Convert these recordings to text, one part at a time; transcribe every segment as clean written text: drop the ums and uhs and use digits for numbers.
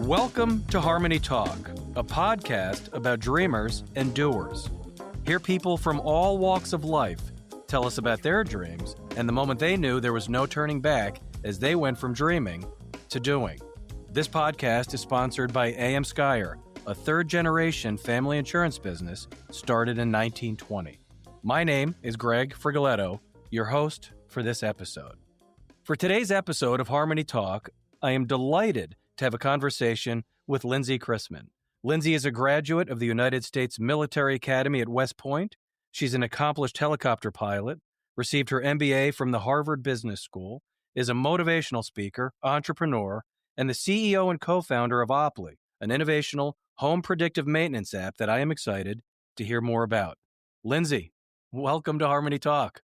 Welcome to Harmony Talk, a podcast about dreamers and doers. Hear people from all walks of life tell us about their dreams and the moment they knew there was no turning back as they went from dreaming to doing. This podcast is sponsored by AM Skyer, a third-generation family insurance business started in 1920. My name is Greg Frigoletto, your host for this episode. For today's episode of Harmony Talk, I am delighted to have a conversation with Lindsay Chrisman. Lindsay is a graduate of the United States Military Academy at West Point. She's an accomplished helicopter pilot, received her MBA from the Harvard Business School, is a motivational speaker, entrepreneur, and the CEO and co-founder of Alli, an innovational home predictive maintenance app that I am excited to hear more about. Lindsay, welcome to Harmony Talk.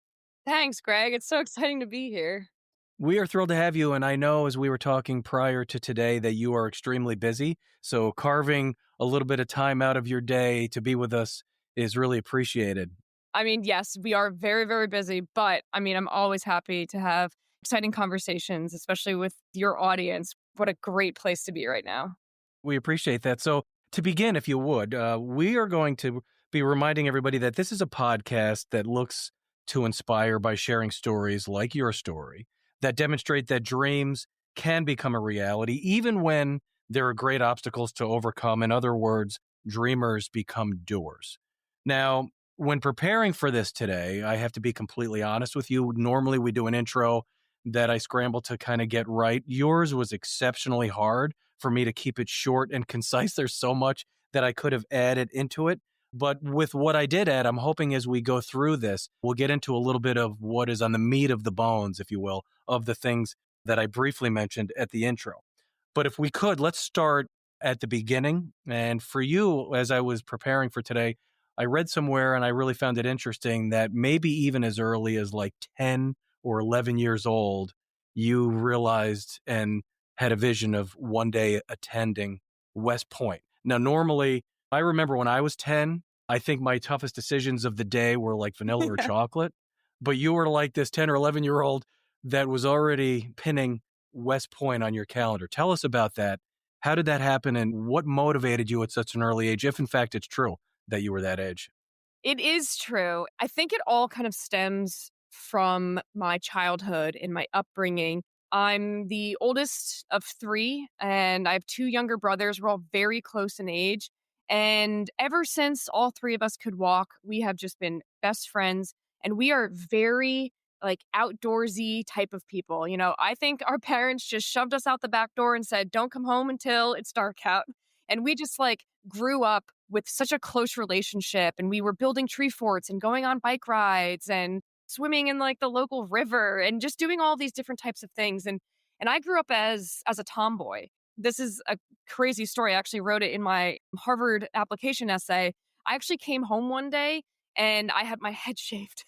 Thanks, Greg. It's so exciting to be here. We are thrilled to have you, and I know as we were talking prior to today that you are extremely busy, so carving a little bit of time out of your day to be with us is really appreciated. I mean, yes, we are very, very busy, but I'm always happy to have exciting conversations, especially with your audience. What a great place to be right now. We appreciate that. So to begin, if you would, we are going to be reminding everybody that this is a podcast that looks to inspire by sharing stories like your story that demonstrate that dreams can become a reality, even when there are great obstacles to overcome. In other words, dreamers become doers. Now, when preparing for this today, I have to be completely honest with you. Normally, we do an intro that I scramble to kind of get right. Yours was exceptionally hard for me to keep it short and concise. There's so much that I could have added into it. But with what I did add, I'm hoping as we go through this, we'll get into a little bit of what is on the meat of the bones, if you will, of the things that I briefly mentioned at the intro. But if we could, let's start at the beginning. And for you, as I was preparing for today, I read somewhere and I really found it interesting that maybe even as early as like 10 or 11 years old, you realized and had a vision of one day attending West Point. Now, normally, I remember when I was 10, I think my toughest decisions of the day were like vanilla or chocolate. But you were like this 10 or 11-year-old that was already pinning West Point on your calendar. Tell us about that. How did that happen and what motivated you at such an early age, if in fact it's true that you were that age? It is true. I think it all kind of stems from my childhood and my upbringing. I'm the oldest of three, and I have two younger brothers. We're all very close in age. And ever since all three of us could walk, we have just been best friends. And we are very outdoorsy type of people. You know, I think our parents just shoved us out the back door and said, don't come home until it's dark out. And we just grew up with such a close relationship. And we were building tree forts and going on bike rides and swimming in the local river and just doing all these different types of things. And I grew up as a tomboy. This is a crazy story. I actually wrote it in my Harvard application essay. I actually came home one day and I had my head shaved.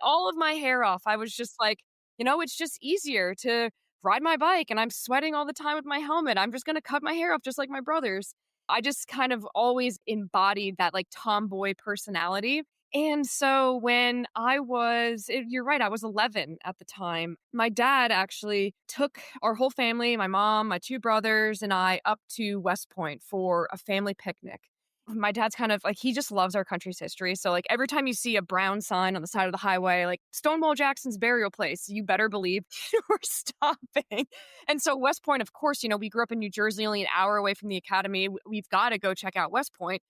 All of my hair off. I was just it's just easier to ride my bike and I'm sweating all the time with my helmet. I'm just going to cut my hair off just like my brothers. I just kind of always embodied that tomboy personality. And so when you're right, I was 11 at the time. My dad actually took our whole family, my mom, my two brothers, and I up to West Point for a family picnic. My dad's kind of he just loves our country's history. So every time you see a brown sign on the side of the highway, Stonewall Jackson's burial place, you better believe we're stopping. And so West Point, of course, we grew up in New Jersey, only an hour away from the academy. We've got to go check out West Point.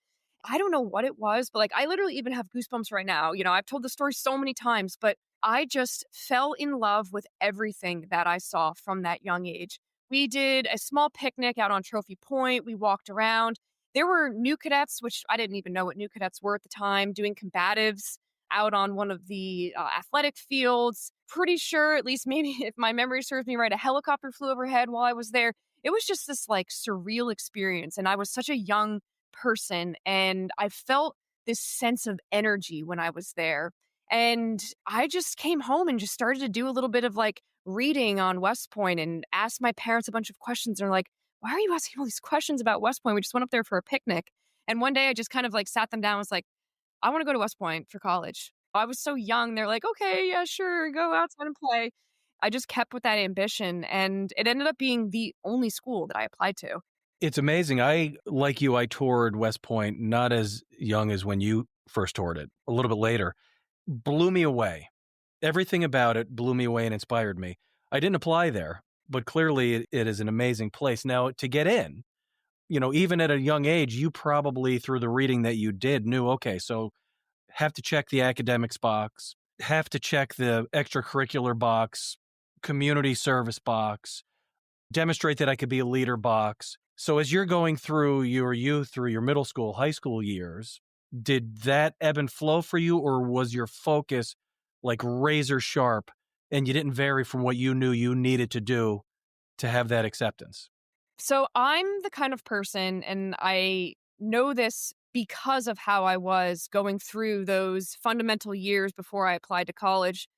I don't know what it was, but I literally even have goosebumps right now. I've told the story so many times, but I just fell in love with everything that I saw from that young age. We did a small picnic out on Trophy Point. We walked around. There were new cadets, which I didn't even know what new cadets were at the time, doing combatives out on one of the athletic fields. Pretty sure, at least maybe if my memory serves me right, a helicopter flew overhead while I was there. It was just this surreal experience. And I was such a young person and I felt this sense of energy when I was there. And I just came home and just started to do a little bit of reading on West Point and asked my parents a bunch of questions. They're like, why are you asking all these questions about West Point? We just went up there for a picnic. And one day I just kind of sat them down and was like, I want to go to West Point for college. I was so young. They're like, okay, yeah, sure. Go outside and play. I just kept with that ambition, and it ended up being the only school that I applied to. It's amazing. Like you, I toured West Point not as young as when you first toured it, a little bit later. Blew me away. Everything about it blew me away and inspired me. I didn't apply there, but clearly it is an amazing place. Now, to get in, even at a young age, you probably, through the reading that you did, knew, okay, so have to check the academics box, have to check the extracurricular box, community service box, demonstrate that I could be a leader box. So as you're going through your youth, through your middle school, high school years, did that ebb and flow for you, or was your focus like razor sharp and you didn't vary from what you knew you needed to do to have that acceptance? So I'm the kind of person, and I know this because of how I was going through those fundamental years before I applied to college,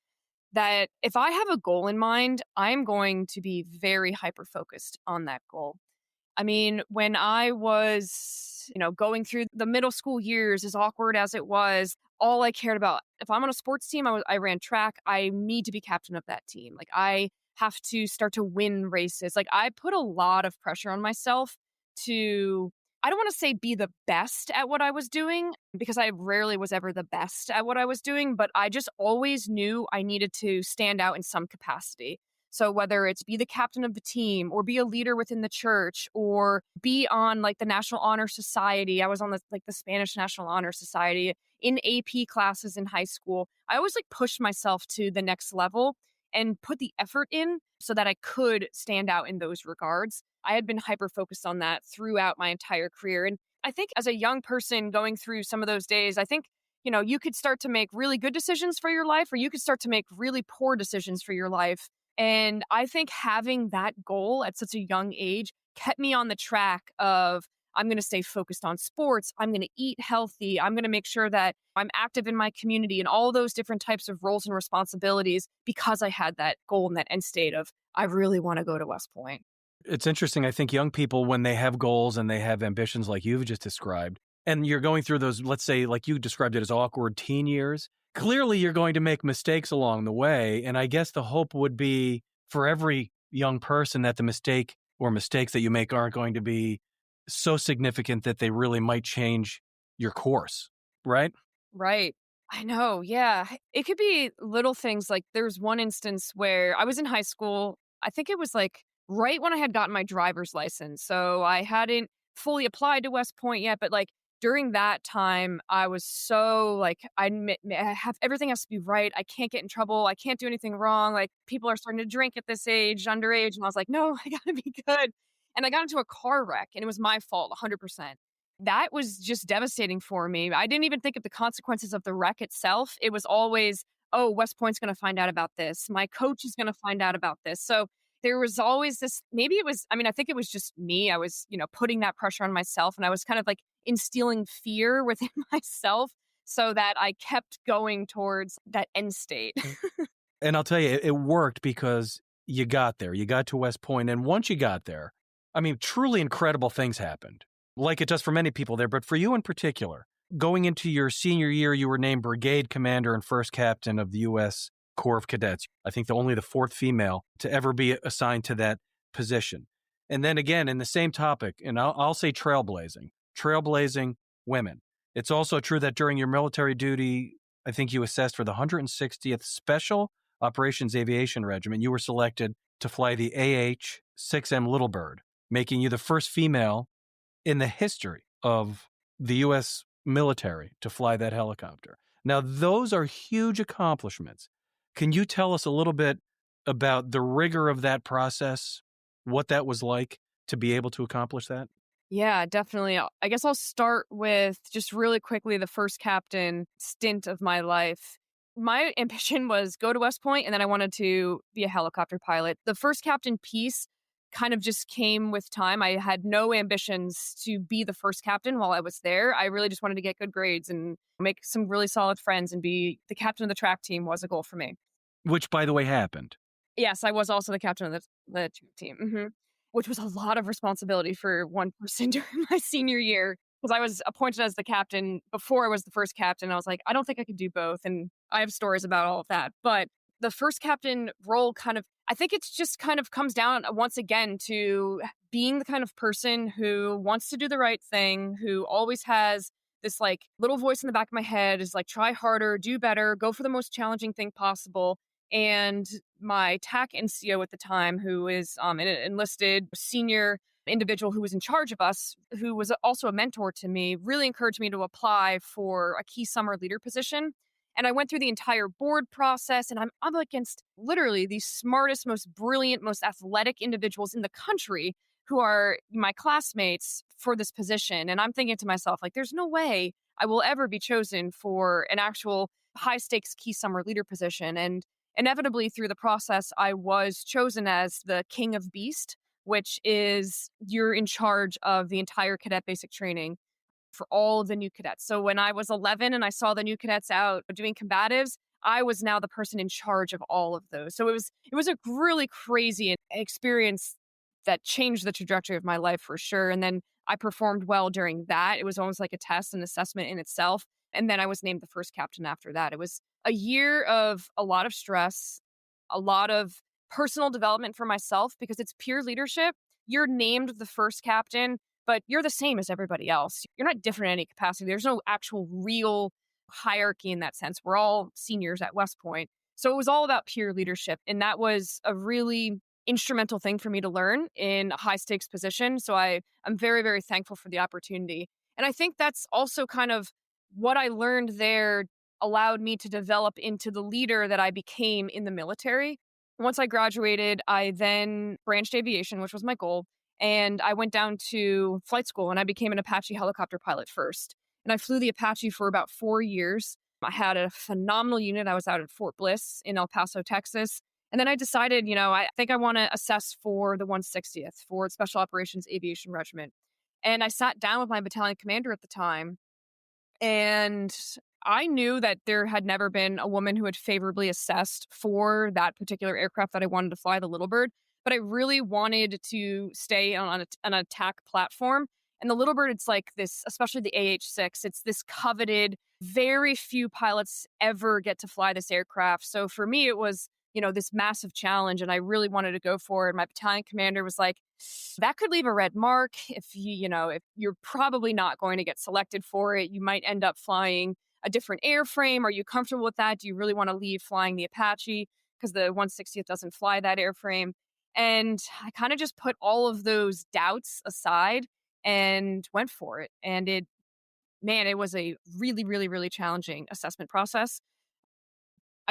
that if I have a goal in mind, I'm going to be very hyper focused on that goal. I mean, when I was, going through the middle school years, as awkward as it was, all I cared about, if I'm on a sports team, I ran track, I need to be captain of that team. Like, I have to start to win races. Like, I put a lot of pressure on myself to, I don't want to say be the best at what I was doing, because I rarely was ever the best at what I was doing, but I just always knew I needed to stand out in some capacity. So whether it's be the captain of the team or be a leader within the church or be on like the National Honor Society. I was on the Spanish National Honor Society in AP classes in high school. I always like pushed myself to the next level and put the effort in so that I could stand out in those regards. I had been hyper focused on that throughout my entire career. And I think as a young person going through some of those days, I think, you could start to make really good decisions for your life, or you could start to make really poor decisions for your life. And I think having that goal at such a young age kept me on the track of, I'm going to stay focused on sports. I'm going to eat healthy. I'm going to make sure that I'm active in my community and all those different types of roles and responsibilities, because I had that goal and that end state of, I really want to go to West Point. It's interesting. I think young people, when they have goals and they have ambitions like you've just described, and you're going through those, let's say, like you described it as awkward teen years, clearly you're going to make mistakes along the way. And I guess the hope would be for every young person that the mistake or mistakes that you make aren't going to be so significant that they really might change your course, right? Right. I know. Yeah. It could be little things. Like, there's one instance where I was in high school. I think it was like right when I had gotten my driver's license. So I hadn't fully applied to West Point yet, but like during that time, I was so like, I have everything has to be right. I can't get in trouble. I can't do anything wrong. Like, people are starting to drink at this age, underage. And I was like, no, I got to be good. And I got into a car wreck, and it was my fault 100%. That was just devastating for me. I didn't even think of the consequences of the wreck itself. It was always, oh, West Point's going to find out about this. My coach is going to find out about this. So there was always this, maybe it was, I mean, I think it was just me. I was, putting that pressure on myself, and I was kind of like instilling fear within myself so that I kept going towards that end state. And I'll tell you, it worked because you got there. You got to West Point, and once you got there, I mean, truly incredible things happened, like it does for many people there. But for you in particular, going into your senior year, you were named brigade commander and first captain of the U.S. Corps of Cadets. I think only the fourth female to ever be assigned to that position. And then again, in the same topic, and I'll say trailblazing women. It's also true that during your military duty, I think you assessed for the 160th Special Operations Aviation Regiment. You were selected to fly the AH-6M Little Bird, making you the first female in the history of the U.S. military to fly that helicopter. Now, those are huge accomplishments. Can you tell us a little bit about the rigor of that process, what that was like to be able to accomplish that? Yeah, definitely. I guess I'll start with just really quickly the first captain stint of my life. My ambition was go to West Point, and then I wanted to be a helicopter pilot. The first captain piece kind of just came with time. I had no ambitions to be the first captain while I was there. I really just wanted to get good grades and make some really solid friends, and be the captain of the track team was a goal for me. Which, by the way, happened. Yes, I was also the captain of the track team, which was a lot of responsibility for one person during my senior year, because I was appointed as the captain before I was the first captain. I was like, I don't think I could do both. And I have stories about all of that. But the first captain role I think it's just kind of comes down once again to being the kind of person who wants to do the right thing, who always has this like little voice in the back of my head is like, try harder, do better, go for the most challenging thing possible. And my TAC NCO at the time, who is an enlisted senior individual who was in charge of us, who was also a mentor to me, really encouraged me to apply for a key summer leader position. And I went through the entire board process, and I'm up against literally the smartest, most brilliant, most athletic individuals in the country who are my classmates for this position. And I'm thinking to myself, like, there's no way I will ever be chosen for an actual high stakes key summer leader position. And inevitably, through the process, I was chosen as the King of Beast, which is you're in charge of the entire cadet basic training for all of the new cadets. So when I was 11 and I saw the new cadets out doing combatives, I was now the person in charge of all of those. So it was a really crazy experience that changed the trajectory of my life for sure. And then I performed well during that. It was almost like a test and assessment in itself. And then I was named the first captain after that. It was a year of a lot of stress, a lot of personal development for myself because it's peer leadership. You're named the first captain, but you're the same as everybody else. You're not different in any capacity. There's no actual real hierarchy in that sense. We're all seniors at West Point. So it was all about peer leadership. And that was a really instrumental thing for me to learn in a high stakes position. So I'm very, very thankful for the opportunity. And I think that's also kind of what I learned there allowed me to develop into the leader that I became in the military. Once I graduated, I then branched aviation, which was my goal. And I went down to flight school and I became an Apache helicopter pilot first. And I flew the Apache for about 4 years. I had a phenomenal unit. I was out at Fort Bliss in El Paso, Texas. And then I decided, I think I want to assess for the 160th, for Special Operations Aviation Regiment. And I sat down with my battalion commander at the time. And I knew that there had never been a woman who had favorably assessed for that particular aircraft that I wanted to fly, the Little Bird. But I really wanted to stay on an attack platform. And the Little Bird, it's like this, especially the AH-6, it's this coveted, very few pilots ever get to fly this aircraft. So for me, it was, this massive challenge and I really wanted to go for it. My battalion commander was like, that could leave a red mark if you're probably not going to get selected for it. You might end up flying a different airframe. Are you comfortable with that? Do you really want to leave flying the Apache? Because the 160th doesn't fly that airframe. And I kind of just put all of those doubts aside and went for it. And it was a really, really, really challenging assessment process.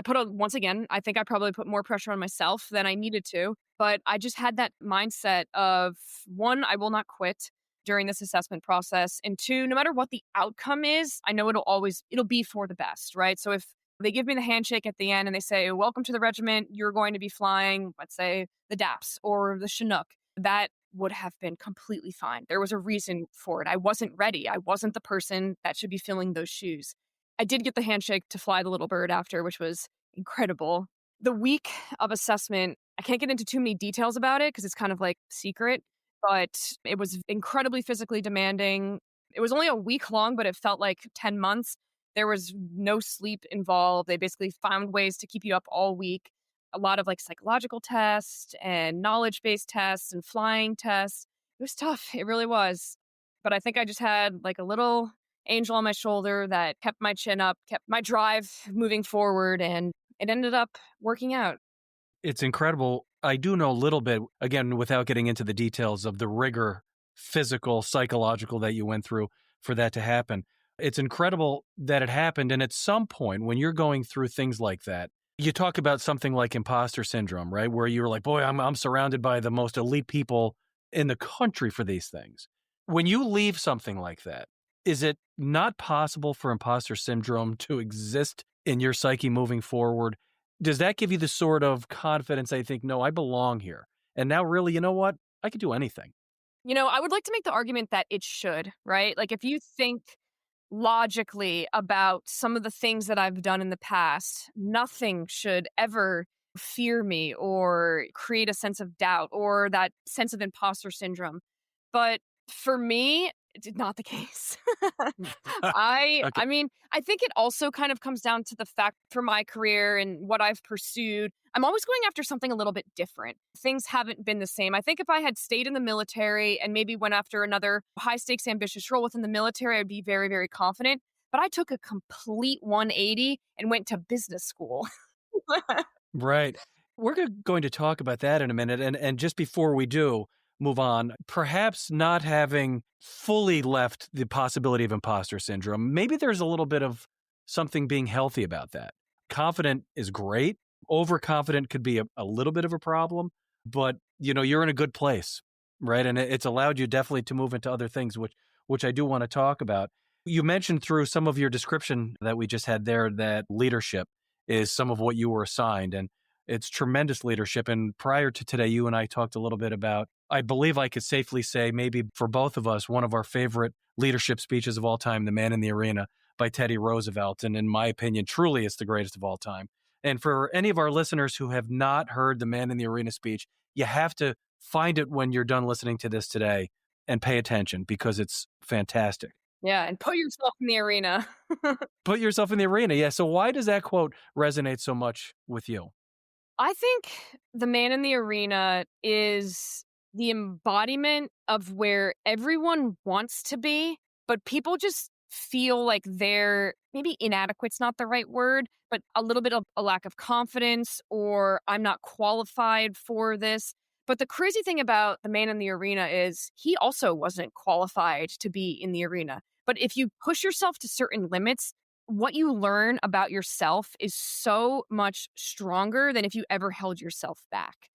Once again, I think I probably put more pressure on myself than I needed to, but I just had that mindset of one, I will not quit during this assessment process. And two, no matter what the outcome is, I know it'll be for the best, right? So if they give me the handshake at the end and they say, welcome to the regiment, you're going to be flying, let's say the DAPS or the Chinook, that would have been completely fine. There was a reason for it. I wasn't ready. I wasn't the person that should be filling those shoes. I did get the handshake to fly the Little Bird after, which was incredible. The week of assessment, I can't get into too many details about it because it's kind of like secret, but it was incredibly physically demanding. It was only a week long, but it felt like 10 months. There was no sleep involved. They basically found ways to keep you up all week. A lot of like psychological tests and knowledge-based tests and flying tests. It was tough. It really was. But I think I just had like a little angel on my shoulder that kept my chin up, kept my drive moving forward, and it ended up working out. It's incredible. I do know a little bit, again, without getting into the details of the rigor, physical, psychological that you went through for that to happen. It's incredible that it happened. And at some point, when you're going through things like that, you talk about something like imposter syndrome, right? Where you're like, boy, I'm surrounded by the most elite people in the country for these things. When you leave something like that, is it not possible for imposter syndrome to exist in your psyche moving forward? Does that give you the sort of confidence I think, no, I belong here? And now really, you know what? I could do anything. I would like to make the argument that it should, right? Like if you think logically about some of the things that I've done in the past, nothing should ever fear me or create a sense of doubt or that sense of imposter syndrome. But for me, It's not the case. Okay. I mean, I think it also kind of comes down to the fact for my career and what I've pursued, I'm always going after something a little bit different. Things haven't been the same. I think if I had stayed in the military and maybe went after another high stakes ambitious role within the military, I'd be very, very confident. But I took a complete 180 and went to business school. Right. Going to talk about that in a minute. And just before we do move on, perhaps not having fully left the possibility of imposter syndrome, maybe there's a little bit of something being healthy about that. Confident is great. Overconfident could be a little bit of a problem, but you're in a good place, right? And it's allowed you definitely to move into other things, which I do want to talk about. You mentioned through some of your description that we just had there that leadership is some of what you were assigned. And it's tremendous leadership. And prior to today, you and I talked a little bit about, I believe I could safely say, maybe for both of us, one of our favorite leadership speeches of all time, The Man in the Arena by Teddy Roosevelt. And in my opinion, truly it's the greatest of all time. And for any of our listeners who have not heard the Man in the Arena speech, you have to find it when you're done listening to this today and pay attention because it's fantastic. Yeah, and put yourself in the arena. Put yourself in the arena. Yeah. So why does that quote resonate so much with you? I think the man in the arena is the embodiment of where everyone wants to be, but people just feel like they're maybe inadequate's not the right word, but a little bit of a lack of confidence or I'm not qualified for this. But the crazy thing about the man in the arena is he also wasn't qualified to be in the arena. But if you push yourself to certain limits, what you learn about yourself is so much stronger than if you ever held yourself back.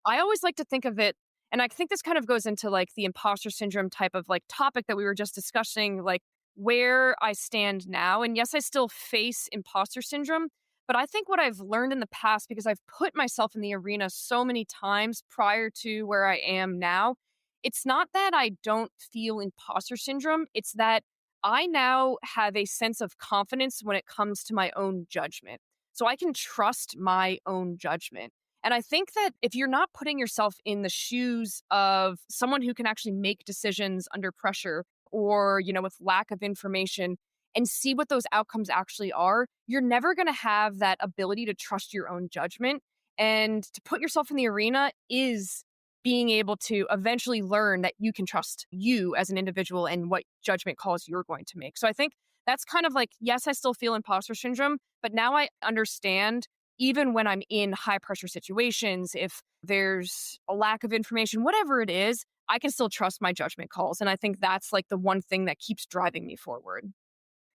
I always like to think of it, and I think this kind of goes into like the imposter syndrome type of like topic that we were just discussing, like where I stand now. And yes, I still face imposter syndrome, but I think what I've learned in the past, because I've put myself in the arena so many times prior to where I am now, it's not that I don't feel imposter syndrome, it's that I now have a sense of confidence when it comes to my own judgment. So I can trust my own judgment. And I think that if you're not putting yourself in the shoes of someone who can actually make decisions under pressure or, with lack of information and see what those outcomes actually are, you're never going to have that ability to trust your own judgment. And to put yourself in the arena is being able to eventually learn that you can trust you as an individual and what judgment calls you're going to make. So I think that's kind of like, yes, I still feel imposter syndrome, but now I understand even when I'm in high pressure situations, if there's a lack of information, whatever it is, I can still trust my judgment calls. And I think that's like the one thing that keeps driving me forward.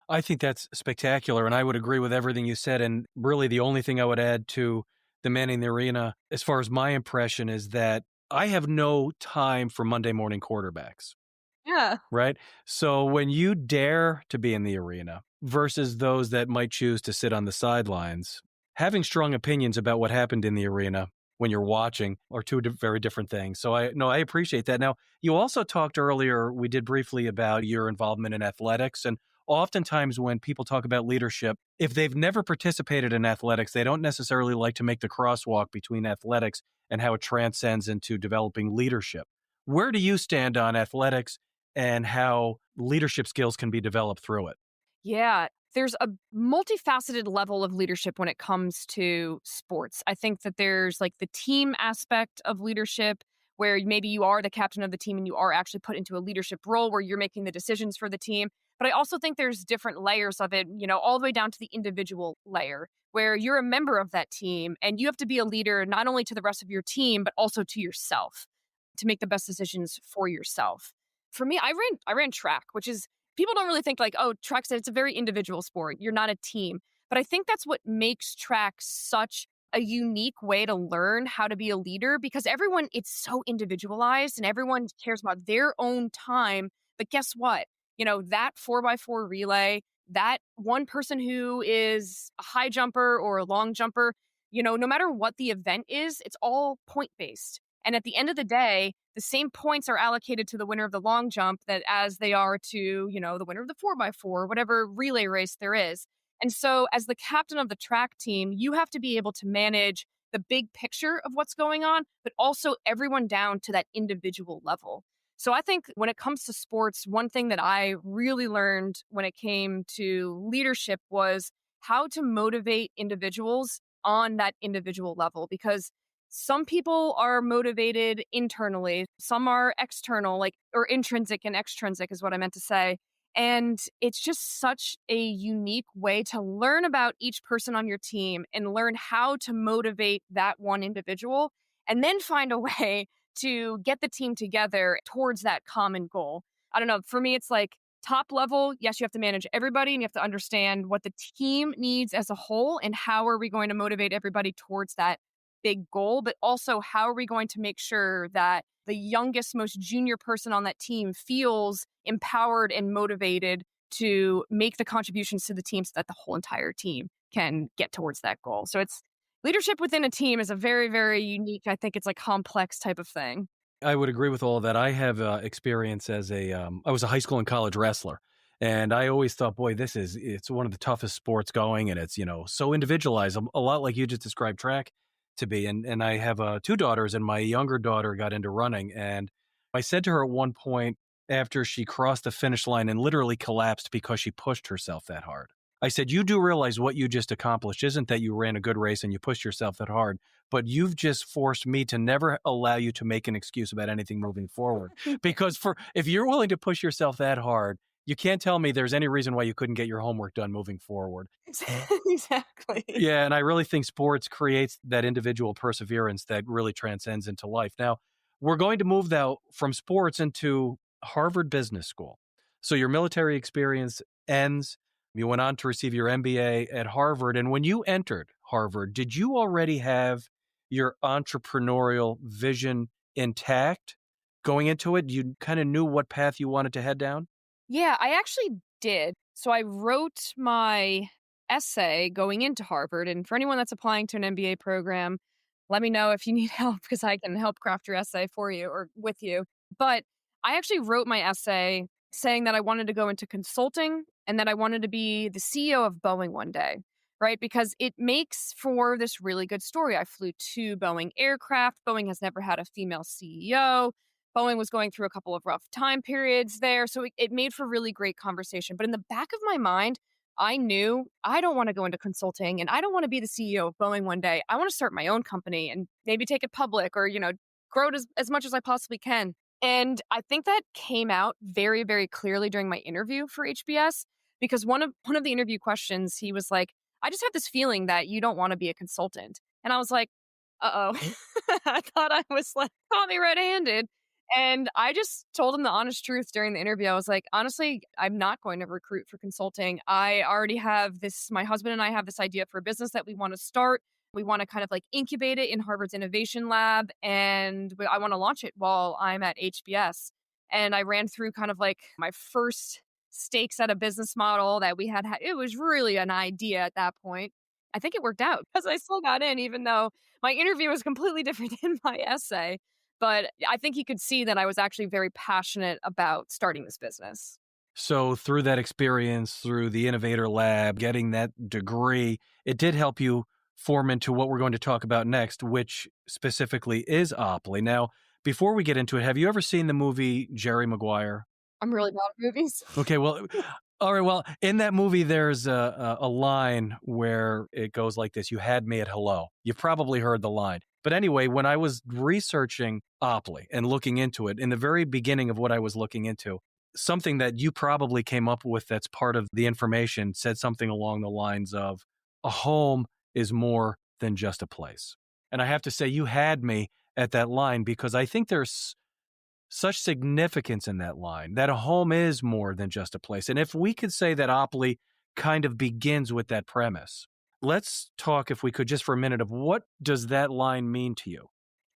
I think that's spectacular. And I would agree with everything you said. And really, the only thing I would add to the man in the arena, as far as my impression, is that I have no time for Monday morning quarterbacks, Yeah. right? So when you dare to be in the arena versus those that might choose to sit on the sidelines, having strong opinions about what happened in the arena when you're watching are two very different things. So I appreciate that. Now, you also talked earlier, we did briefly about your involvement in athletics. And oftentimes when people talk about leadership, if they've never participated in athletics, they don't necessarily like to make the crosswalk between athletics and how it transcends into developing leadership. Where do you stand on athletics and how leadership skills can be developed through it? Yeah, there's a multifaceted level of leadership when it comes to sports. I think that there's like the team aspect of leadership where maybe you are the captain of the team and you are actually put into a leadership role where you're making the decisions for the team. But I also think there's different layers of it, all the way down to the individual layer where you're a member of that team and you have to be a leader not only to the rest of your team, but also to yourself to make the best decisions for yourself. For me, I ran track, which is people don't really think like, oh, track's it's a very individual sport. You're not a team. But I think that's what makes track such a unique way to learn how to be a leader because everyone, it's so individualized and everyone cares about their own time. But guess what? That 4x4 relay, that one person who is a high jumper or a long jumper, no matter what the event is, it's all point based. And at the end of the day, the same points are allocated to the winner of the long jump that as they are to, the winner of the 4x4, whatever relay race there is. And so as the captain of the track team, you have to be able to manage the big picture of what's going on, but also everyone down to that individual level. So I think when it comes to sports, one thing that I really learned when it came to leadership was how to motivate individuals on that individual level, because some people are motivated internally, some are external, like, or intrinsic and extrinsic is what I meant to say. And it's just such a unique way to learn about each person on your team and learn how to motivate that one individual and then find a way to get the team together towards that common goal. I don't know. For me, it's like top level. Yes, you have to manage everybody and you have to understand what the team needs as a whole and how are we going to motivate everybody towards that big goal. But also, how are we going to make sure that the youngest, most junior person on that team feels empowered and motivated to make the contributions to the team so that the whole entire team can get towards that goal. So it's leadership within a team is a very, very unique, I think it's like complex type of thing. I would agree with all of that. I have experience as I was a high school and college wrestler. And I always thought, boy, it's one of the toughest sports going. And it's, so individualized, a lot like you just described track to be. And I have two daughters, and my younger daughter got into running. And I said to her at one point after she crossed the finish line and literally collapsed because she pushed herself that hard. I said, you do realize what you just accomplished isn't that you ran a good race and you pushed yourself that hard, but you've just forced me to never allow you to make an excuse about anything moving forward. Because if you're willing to push yourself that hard, you can't tell me there's any reason why you couldn't get your homework done moving forward. Exactly. Yeah, and I really think sports creates that individual perseverance that really transcends into life. Now, we're going to move now from sports into Harvard Business School. So your military experience ends. You went on to receive your MBA at Harvard. And when you entered Harvard, did you already have your entrepreneurial vision intact going into it? You kind of knew what path you wanted to head down? Yeah, I actually did. So I wrote my essay going into Harvard. And for anyone that's applying to an MBA program, let me know if you need help because I can help craft your essay for you or with you. But I actually wrote my essay saying that I wanted to go into consulting and that I wanted to be the CEO of Boeing one day, right? Because it makes for this really good story. I flew 2 Boeing aircraft. Boeing has never had a female CEO. Boeing was going through a couple of rough time periods there. So it made for really great conversation. But in the back of my mind, I knew I don't want to go into consulting and I don't want to be the CEO of Boeing one day. I want to start my own company and maybe take it public or, grow it as much as I possibly can. And I think that came out very, very clearly during my interview for HBS because one of the interview questions, he was like, I just have this feeling that you don't want to be a consultant. And I was like, uh-oh. I thought I was like, caught me red-handed. And I just told him the honest truth during the interview. I was like, honestly, I'm not going to recruit for consulting. I already have this, my husband and I have this idea for a business that we want to start. We want to kind of like incubate it in Harvard's innovation lab. And I want to launch it while I'm at HBS. And I ran through kind of like my first stakes at a business model that we had. It was really an idea at that point. I think it worked out because I still got in, even though my interview was completely different than my essay. But I think he could see that I was actually very passionate about starting this business. So through that experience, through the Innovator Lab, getting that degree, it did help you form into what we're going to talk about next, which specifically is Opley. Now, before we get into it, have you ever seen the movie Jerry Maguire? I'm really bad at movies. Okay, well, all right. Well, in that movie, there's a line where it goes like this: "You had me at hello." You've probably heard the line. But anyway, when I was researching Opley and looking into it, in the very beginning of what I was looking into, something that you probably came up with that's part of the information said something along the lines of, "A home is more than just a place." And I have to say, you had me at that line because I think there's such significance in that line, that a home is more than just a place. And if we could say that Opley kind of begins with that premise, let's talk, if we could, just for a minute of what does that line mean to you?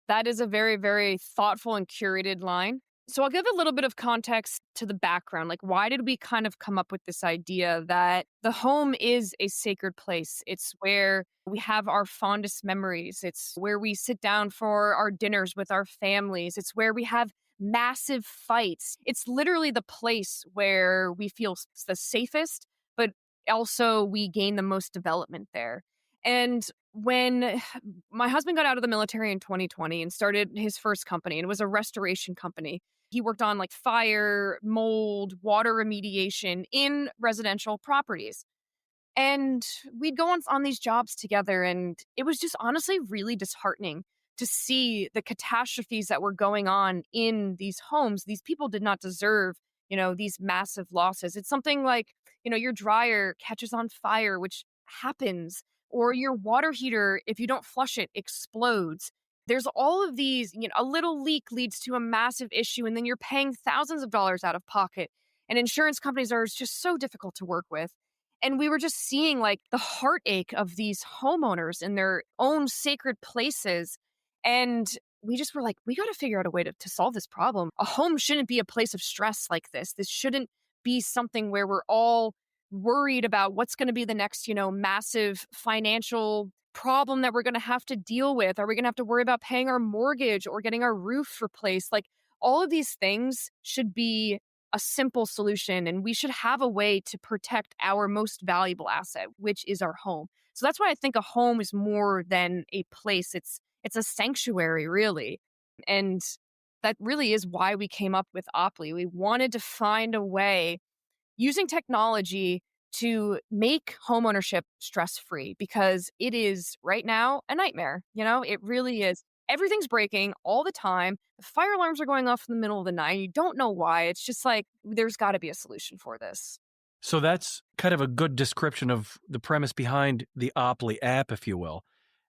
That is a very, very thoughtful and curated line. So I'll give a little bit of context to the background. Like, why did we kind of come up with this idea that the home is a sacred place? It's where we have our fondest memories. It's where we sit down for our dinners with our families. It's where we have massive fights. It's literally the place where we feel the safest, but also we gain the most development there. And when my husband got out of the military in 2020 and started his first company, and it was a restoration company. He worked on like fire, mold, water remediation in residential properties. And we'd go on these jobs together, and it was just honestly really disheartening to see the catastrophes that were going on in these homes. These people did not deserve, these massive losses. It's something like, your dryer catches on fire, which happens, or your water heater, if you don't flush it, explodes. There's all of these, a little leak leads to a massive issue, and then you're paying thousands of dollars out of pocket. And insurance companies are just so difficult to work with. And we were just seeing like the heartache of these homeowners in their own sacred places. And we just were like, we got to figure out a way to solve this problem. A home shouldn't be a place of stress like this. This shouldn't be something where we're all worried about what's going to be the next, massive financial problem that we're going to have to deal with. Are we going to have to worry about paying our mortgage or getting our roof replaced? Like all of these things should be a simple solution, and we should have a way to protect our most valuable asset, which is our home. So that's why I think a home is more than a place. It's a sanctuary, really. And that really is why we came up with Oply. We wanted to find a way using technology to make homeownership stress-free, because it is right now a nightmare. It really is. Everything's breaking all the time. The fire alarms are going off in the middle of the night. You don't know why. It's just like there's got to be a solution for this. So that's kind of a good description of the premise behind the Oply app, if you will.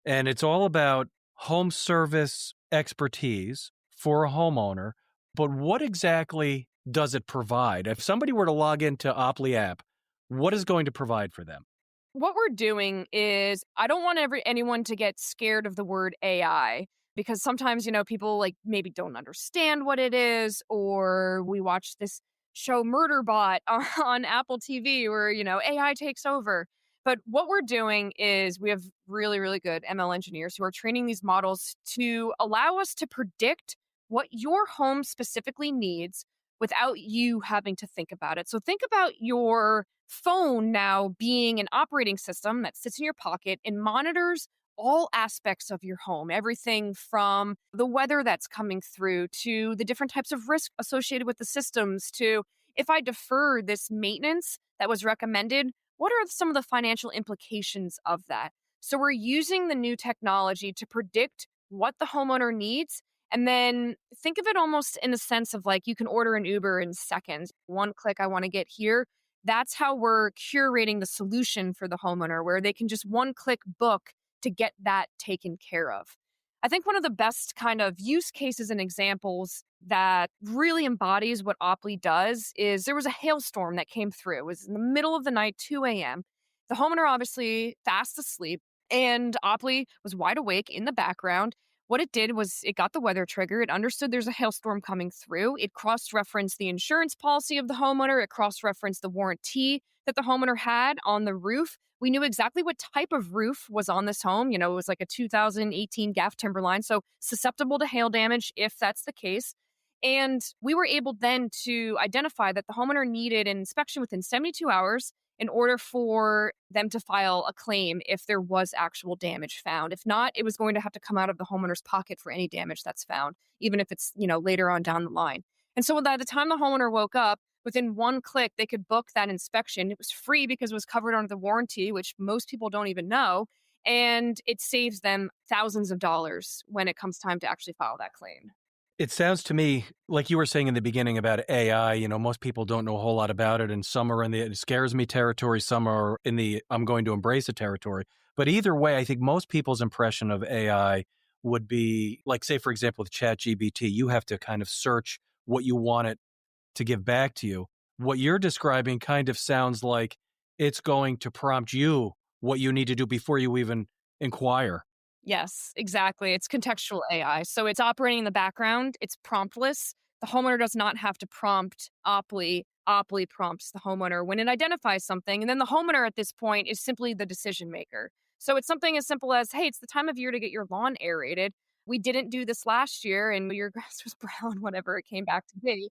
And it's all about home service expertise for a homeowner. But what exactly does it provide? If somebody were to log into Oply app, what is going to provide for them? What we're doing is, I don't want anyone to get scared of the word AI, because sometimes, people like maybe don't understand what it is, or we watch this show Murderbot on Apple TV where, AI takes over. But what we're doing is we have really, really good ML engineers who are training these models to allow us to predict what your home specifically needs without you having to think about it. So think about your phone now being an operating system that sits in your pocket and monitors all aspects of your home, everything from the weather that's coming through to the different types of risk associated with the systems to, if I defer this maintenance that was recommended, what are some of the financial implications of that? So we're using the new technology to predict what the homeowner needs. And then think of it almost in the sense of like you can order an Uber in seconds. One click, I want to get here. That's how we're curating the solution for the homeowner, where they can just one click book to get that taken care of. I think one of the best kind of use cases and examples that really embodies what Oply does is there was a hailstorm that came through. It was in the middle of the night, 2 a.m. The homeowner obviously fast asleep, and Oply was wide awake in the background. What it did was it got the weather trigger. It understood there's a hailstorm coming through. It cross-referenced the insurance policy of the homeowner. It cross-referenced the warranty that the homeowner had on the roof. We knew exactly what type of roof was on this home. It was like a 2018 gaff timberline, so susceptible to hail damage if that's the case. And we were able then to identify that the homeowner needed an inspection within 72 hours in order for them to file a claim if there was actual damage found. If not, it was going to have to come out of the homeowner's pocket for any damage that's found, even if it's, later on down the line. And so by the time the homeowner woke up, within one click, they could book that inspection. It was free because it was covered under the warranty, which most people don't even know. And it saves them thousands of dollars when it comes time to actually file that claim. It sounds to me like you were saying in the beginning about AI, most people don't know a whole lot about it, and some are in the it scares me territory, some are in the I'm going to embrace it territory. But either way, I think most people's impression of AI would be like, say, for example, with ChatGPT, you have to kind of search what you want it to give back to you. What you're describing kind of sounds like it's going to prompt you what you need to do before you even inquire. Yes, exactly. It's contextual AI. So it's operating in the background. It's promptless. The homeowner does not have to prompt Oply. Oply prompts the homeowner when it identifies something. And then the homeowner at this point is simply the decision maker. So it's something as simple as, hey, it's the time of year to get your lawn aerated. We didn't do this last year and your grass was brown, whatever it came back to be.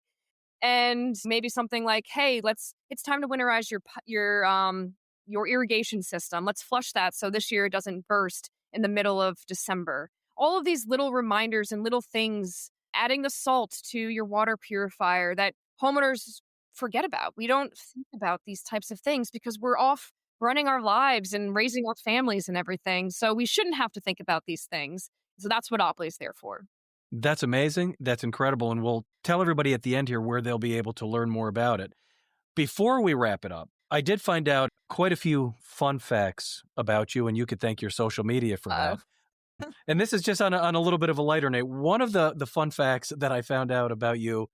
And maybe something like, hey, it's time to winterize your irrigation system. Let's flush that so this year it doesn't burst in the middle of December. All of these little reminders and little things, adding the salt to your water purifier that homeowners forget about. We don't think about these types of things because we're off running our lives and raising our families and everything. So we shouldn't have to think about these things. So that's what Opley is there for. That's amazing. That's incredible. And we'll tell everybody at the end here where they'll be able to learn more about it. Before we wrap it up, I did find out quite a few fun facts about you, and you could thank your social media for that. And this is just on a little bit of a lighter note. One of the fun facts that I found out about you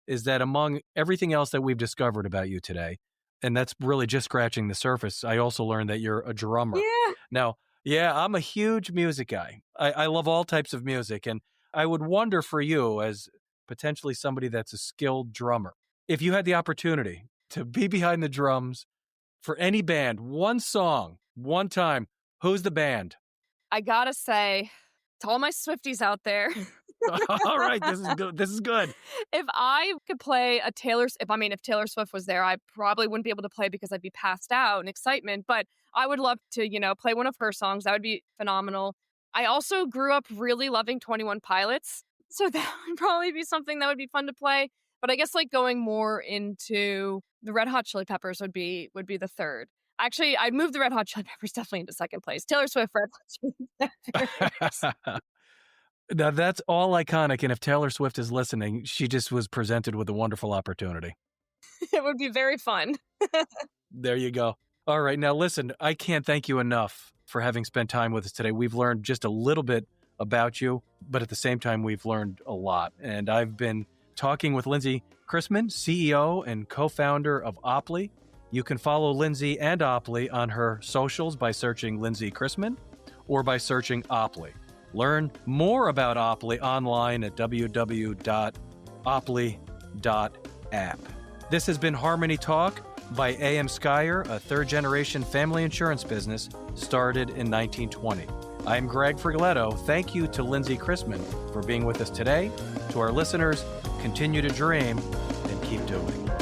is that among everything else that we've discovered about you today, and that's really just scratching the surface, I also learned that you're a drummer. Yeah. Now, yeah, I'm a huge music guy. I love all types of music, and I would wonder for you, as potentially somebody that's a skilled drummer, if you had the opportunity to be behind the drums for any band, one song, one time, who's the band? I gotta say, to all my Swifties out there, All right, this is good. This is good. if I could play if Taylor Swift was there, I probably wouldn't be able to play because I'd be passed out in excitement, but I would love to, play one of her songs. That would be phenomenal. I also grew up really loving 21 Pilots, so that would probably be something that would be fun to play. But I guess like going more into the Red Hot Chili Peppers would be the third. Actually, I'd move the Red Hot Chili Peppers definitely into second place. Taylor Swift, Red Hot Chili Peppers. Now, that's all iconic. And if Taylor Swift is listening, she just was presented with a wonderful opportunity. It would be very fun. There you go. All right. Now, listen, I can't thank you enough for having spent time with us today. We've learned just a little bit about you, but at the same time, we've learned a lot. And I've been talking with Lindsay Chrisman, CEO and co-founder of Opley. You can follow Lindsay and Opley on her socials by searching Lindsay Chrisman or by searching Opley. Learn more about Opley online at www.opley.app. This has been Harmony Talk by A.M. Skyer, a third-generation family insurance business started in 1920. I'm Greg Frigoletto. Thank you to Lindsay Chrisman for being with us today. To our listeners, continue to dream and keep doing.